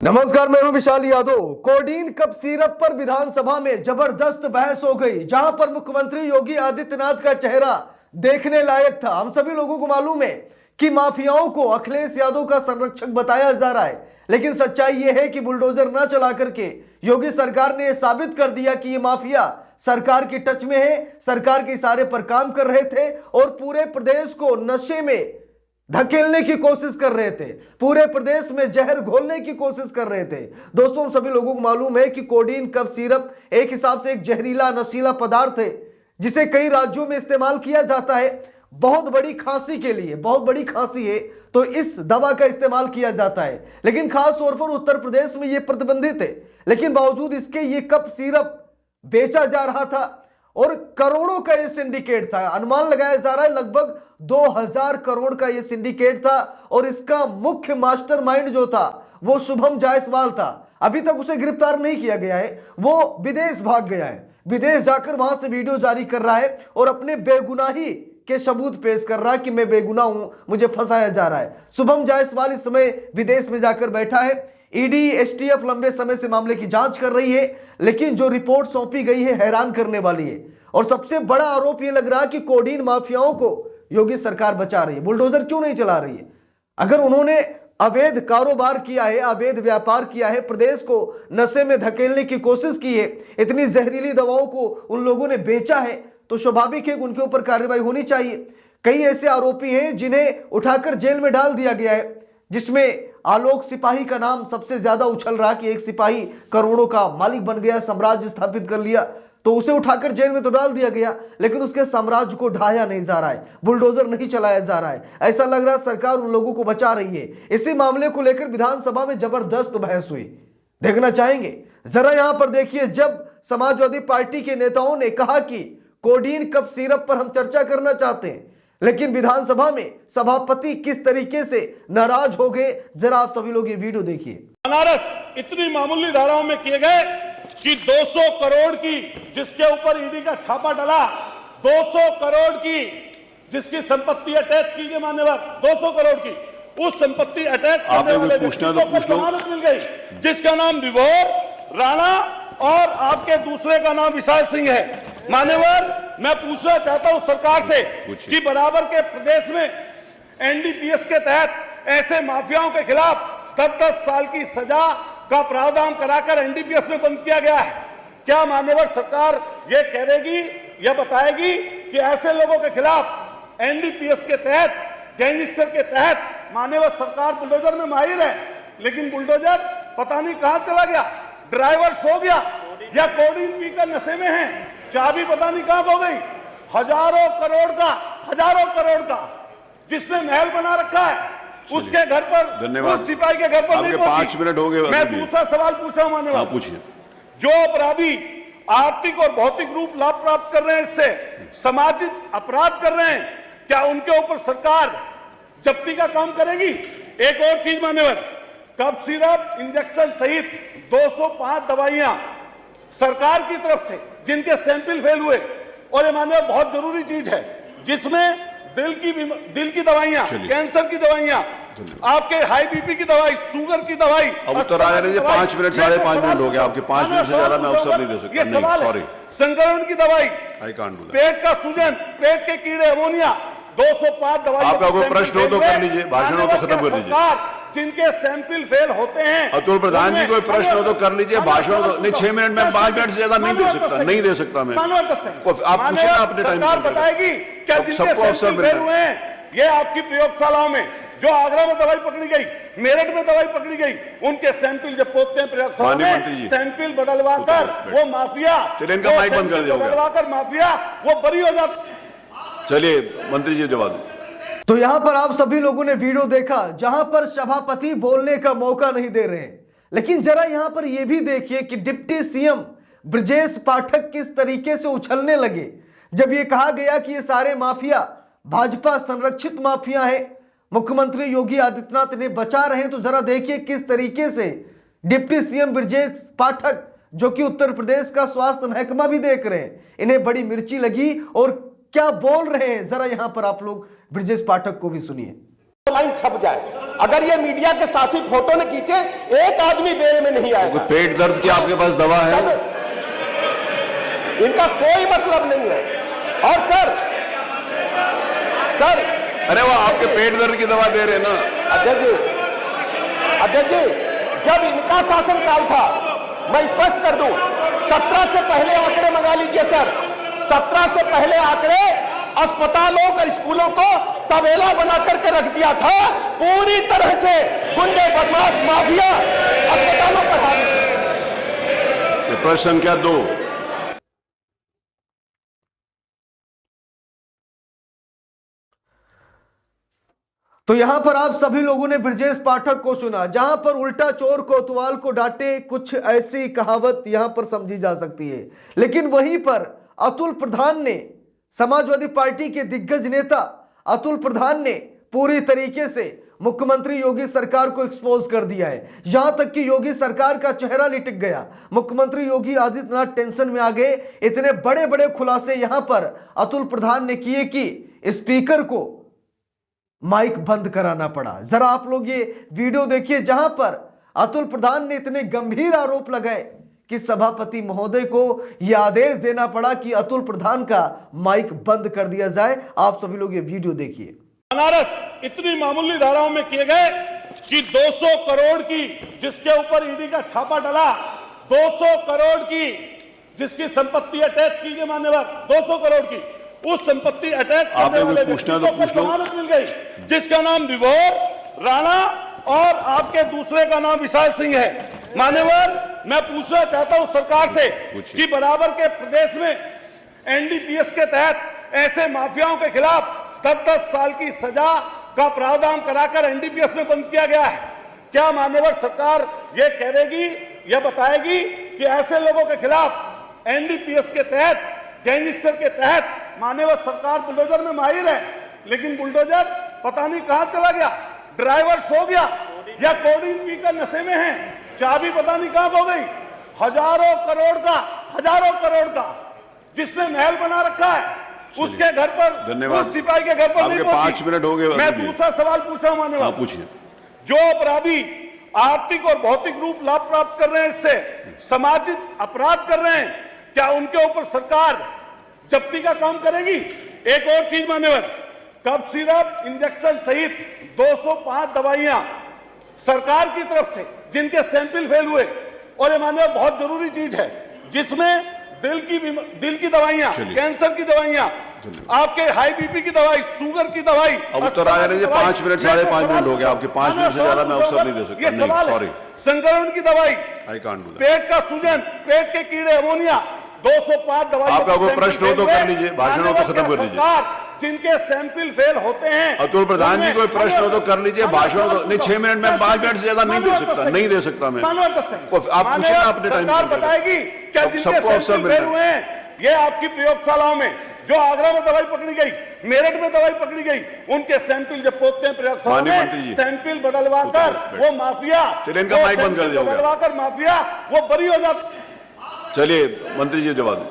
नमस्कार, मैं हूं विशाल यादव। कोडीन कप सिरप पर विधानसभा में जबरदस्त बहस हो गई, जहां पर मुख्यमंत्री योगी आदित्यनाथ का चेहरा देखने लायक था। हम सभी लोगों को मालूम है कि माफियाओं को अखिलेश यादव का संरक्षक बताया जा रहा है, लेकिन सच्चाई यह है कि बुलडोजर न चला करके योगी सरकार ने यह साबित कर दिया कि ये माफिया सरकार की टच में है, सरकार के इशारे पर काम कर रहे थे और पूरे प्रदेश को नशे में धकेलने की कोशिश कर रहे थे, पूरे प्रदेश में जहर घोलने की कोशिश कर रहे थे। दोस्तों, हम सभी लोगों को मालूम है कि कोडीन कफ सिरप एक हिसाब से एक जहरीला नशीला पदार्थ है, जिसे कई राज्यों में इस्तेमाल किया जाता है। बहुत बड़ी खांसी के लिए, बहुत बड़ी खांसी है तो इस दवा का इस्तेमाल किया जाता है, लेकिन खास तौर पर उत्तर प्रदेश में यह प्रतिबंधित है। लेकिन बावजूद इसके ये कप सिरप बेचा जा रहा था और करोड़ों का यह सिंडिकेट था। अनुमान लगाया जा रहा है लगभग 2000 करोड़ का यह सिंडिकेट था और इसका मुख्य मास्टरमाइंड जो था वो शुभम जायसवाल था। अभी तक उसे गिरफ्तार नहीं किया गया है, वो विदेश भाग गया है। विदेश जाकर वहां से वीडियो जारी कर रहा है और अपने बेगुनाही के सबूत पेश कर रहा है कि मैं बेगुनाह हूं, मुझे फंसाया जा रहा है। शुभम जायसवाल इस समय विदेश में जाकर बैठा है। ईडी एसटीएफ लंबे समय से मामले की जांच कर रही है, लेकिन जो रिपोर्ट सौंपी गई है हैरान करने वाली है। और सबसे बड़ा आरोप यह लग रहा है कि कोडीन माफियाओं को योगी सरकार बचा रही है। बुलडोजर क्यों नहीं चला रही है? अगर उन्होंने अवैध कारोबार किया है, अवैध व्यापार किया है, प्रदेश को नशे में धकेलने की कोशिश की है, इतनी जहरीली दवाओं को उन लोगों ने बेचा है, तो स्वाभाविक है कि उनके ऊपर कार्रवाई होनी चाहिए। कई ऐसे आरोपी हैं जिन्हें उठाकर जेल में डाल दिया गया है, जिसमें आलोक सिपाही का नाम सबसे ज्यादा उछल रहा कि एक सिपाही करोड़ों का मालिक बन गया, साम्राज्य स्थापित कर लिया, तो उसे उठाकर जेल में तो डाल दिया गया, लेकिन उसके साम्राज्य को ढाया नहीं जा रहा है, बुलडोजर नहीं चलाया जा रहा है। ऐसा लग रहा है सरकार उन लोगों को बचा रही है। इसी मामले को लेकर विधानसभा में जबरदस्त बहस हुई, देखना चाहेंगे। जरा यहां पर देखिए, जब समाजवादी पार्टी के नेताओं ने कहा कि कोडीन कप सिरप पर हम चर्चा करना चाहते हैं, लेकिन विधानसभा में सभापति किस तरीके से नाराज हो गए, जरा आप सभी लोग ये वीडियो देखिए। बनारस इतनी मामूली धाराओं में किए गए कि 200 करोड़ की जिसके ऊपर ईडी का छापा डला, 200 करोड़ की जिसकी संपत्ति अटैच की गई, मान्यवर 200 करोड़ की उस संपत्ति अटैच करने वाले व्यक्ति को जमानत मिल गई, जिसका नाम विभोर राणा और आपके दूसरे का नाम विशाल सिंह है। मान्यवर, मैं पूछना चाहता हूं सरकार से कि बराबर के प्रदेश में एनडीपीएस के तहत ऐसे माफियाओं के खिलाफ 10-10 साल की सजा का प्रावधान कराकर एनडीपीएस में बंद किया गया है। क्या मान्यवर सरकार ये कहेगी या बताएगी कि ऐसे लोगों के खिलाफ एनडीपीएस के तहत, गैंगस्टर के तहत मान्यवर सरकार बुलडोजर में माहिर है, लेकिन बुलडोजर पता नहीं कहां चला गया, ड्राइवर सो गया या कोडीन पीकर नशे में है, चाबी पता नहीं कहां खो गई। हजारों करोड़ का जिसने महल बना रखा है, उसके घर पर, उस सिपाही के घर पर नहीं पहुंची। 5 मिनट हो गए। मैं दूसरा सवाल पूछा हूं मान्यवर, पूछिए। जो अपराधी आर्थिक और भौतिक रूप लाभ प्राप्त कर रहे हैं, इससे सामाजिक अपराध कर रहे हैं, क्या उनके ऊपर सरकार जब्ती का काम करेगी? एक और चीज मान्यवर, कफ सिरप इंजेक्शन सहित 205 दवाइयां सरकार की तरफ से जिनके सैंपल फेल हुए, और ये मान्यवर बहुत जरूरी चीज है, जिसमें दिल की दवाइयां, कैंसर की दवाइयां, आपके हाई बीपी की दवाई, शुगर की दवाई। अब उत्तर आया नहीं, 5 मिनट 5.5 मिनट हो गया आपके, 5 मिनट से ज्यादा मैं अवसर नहीं दे सकता। नहीं, सॉरी। संक्रमण की दवाई, आई कांट डू दैट। पेट का सूजन, पेट के कीड़े, अमोनिया, 205 दवाई। आपका कोई प्रश्न हो तो कर लीजिए, भाषण हो तो खत्म कर लीजिए। जिनके सैंपल फेल होते हैं, अतुल प्रधान जी कोई प्रश्न हो तो कर लीजिए, भाषण हो तो नहीं। 6 मिनट में 5 मिनट से ज्यादा नहीं दे सकता, नहीं दे सकता मैं। आप पूछिए ना अपने टाइम पर। बताएगी क्या जिनके सैंपल फेल हुए हैं, ये आपकी प्रयोगशालाओं में जो आगरा में दवाई पकड़ी गई, मेरठ में दवाई पकड़ी गई, उनके सैंपल जब पहुंचते हैं प्रयोगशाला में, सैंपल बदलवा कर वो माफिया, चलिए इनका माइक बंद कर दिया, बदलवा कर माफिया वो बरी हो जाते। चलिए मंत्री जी जवाब। तो यहां पर आप सभी लोगों ने वीडियो देखा, जहां पर सभापति बोलने का मौका नहीं दे रहे हैं, लेकिन जरा यहां पर यह भी देखिए कि डिप्टी सीएम ब्रजेश पाठक किस तरीके से उछलने लगे जब यह कहा गया कि ये सारे माफिया भाजपा संरक्षित माफिया है, मुख्यमंत्री योगी आदित्यनाथ ने बचा रहे हैं। तो जरा देखिए किस तरीके से डिप्टी सीएम ब्रजेश पाठक, जो कि उत्तर प्रदेश का स्वास्थ्य महकमा भी देख रहे हैं, इन्हें बड़ी मिर्ची लगी और क्या बोल रहे हैं, जरा यहां पर आप लोग ब्रजेश पाठक को भी सुनिए। लाइन छप जाए। अगर ये मीडिया के साथी फोटो ने खींचे, एक आदमी बेल में नहीं आएगा। पेट दर्द की आपके पास दवा है? इनका कोई मतलब नहीं है। और सर अरे वो आपके पेट दर्द की दवा दे रहे हैं ना। अध्यक्ष जी, जब इनका शासनकाल था, मैं स्पष्ट कर दूं, 17 से पहले आंकड़े मंगा लीजिए सर। 17 से पहले आंकड़े अस्पतालों और स्कूलों को तबेला बना करके रख दिया था। पूरी तरह से गुंडे, बदमाश, माफिया अस्पतालों पर हावी थे। प्रश्न संख्या 2। तो यहां पर आप सभी लोगों ने ब्रजेश पाठक को सुना, जहां पर उल्टा चोर कोतवाल को डांटे, कुछ ऐसी कहावत यहां पर समझी जा सकती है। लेकिन वहीं पर अतुल प्रधान ने, समाजवादी पार्टी के दिग्गज नेता अतुल प्रधान ने पूरी तरीके से मुख्यमंत्री योगी सरकार को एक्सपोज कर दिया है। यहां तक कि योगी सरकार का चेहरा लिटक गया। मुख्यमंत्री योगी आदित्यनाथ टेंशन में आ गए। इतने बड़े बड़े खुलासे यहां पर अतुल प्रधान ने किए कि स्पीकर को माइक बंद कराना पड़ा। जरा आप लोग ये वीडियो देखिए, जहां पर अतुल प्रधान ने इतने गंभीर आरोप लगाए कि सभापति महोदय को यह आदेश देना पड़ा कि अतुल प्रधान का माइक बंद कर दिया जाए। आप सभी लोग ये वीडियो देखिए। बनारस इतनी मामूली धाराओं में किए गए कि 200 करोड़ की जिसके ऊपर ईडी का छापा डला, 200 करोड़ की जिसकी संपत्ति अटैच की गई, मान्यवर 200 करोड़ की उस संपत्ति अटैच करने वाले व्यक्ति को जमानत मिल गई, जिसका नाम विभोर राणा और आपके दूसरे का नाम विशाल सिंह है। मान्यवर, मैं पूछना चाहता हूं सरकार से कि बराबर के प्रदेश में एनडीपीएस के तहत ऐसे माफियाओं के खिलाफ 10-10 साल की सजा का प्रावधान कराकर एनडीपीएस में बंद किया गया है। क्या मान्यवर सरकार ये कहेगी या बताएगी कि ऐसे लोगों के खिलाफ एनडीपीएस के तहत, गैंगस्टर के तहत मान्यवर सरकार बुलडोजर में माहिर है, लेकिन बुलडोजर पता नहीं कहां चला गया, ड्राइवर सो गया या कोडीन पीकर नशे में है, चाबी पता नहीं कहां खो गई। हजारों करोड़ का जिसने महल बना रखा है, उसके घर पर, उस सिपाही के घर पर नहीं पहुंची। 5 मिनट हो गए। मैं दूसरा सवाल पूछा हूं मान्यवर, पूछिए। जो अपराधी आर्थिक और भौतिक रूप लाभ प्राप्त कर रहे हैं, इससे सामाजिक अपराध कर रहे हैं, क्या उनके ऊपर सरकार जब्ती का काम करेगी? एक और चीज मान्यवर, कफ सिरप, इंजेक्शन सहित 205 दवाइयां सरकार की तरफ से जिनके सैंपल फेल हुए, और ये मान्यवर बहुत जरूरी चीज है, जिसमें दिल की दवाइयां, कैंसर की दवाइयां, आपके हाई बीपी की दवाई, शुगर की दवाई। अब उत्तर आया नहीं, 5 मिनट 5.5 मिनट हो गया आपके। 5 मिनट से ज्यादा मैं अवसर नहीं दे सकता। नहीं, सॉरी। संक्रमण की दवाई, आई कांट डू दैट। पेट का सूजन, पेट के कीड़े, अमोनिया, 205 दवाई। आपका कोई प्रश्न हो तो कर लीजिए, भाषण हो तो खत्म कर दीजिए। जिनके सैंपल फेल होते हैं, अतुल प्रधान जी कोई प्रश्न हो तो कर लीजिए, भाषण हो तो नहीं। 6 मिनट में 5 मिनट से ज्यादा नहीं दे सकता मैं। आप पूछे ना अपने टाइम पर। बताएगी क्या सबको अवसर मिल रहा है? ये आपकी प्रयोगशालाओं में जो आगरा में दवाई पकड़ी गई, मेरठ में दवाई पकड़ी गई, उनके सैंपल जब पोतते हैं प्रयोगशाला में, सैंपल बदलवा कर वो माफिया, चलिए इनका माइक बंद कर दिया, बदलवा कर माफिया वो बरी हो जाती। चलिए मंत्री जी जवाब दें।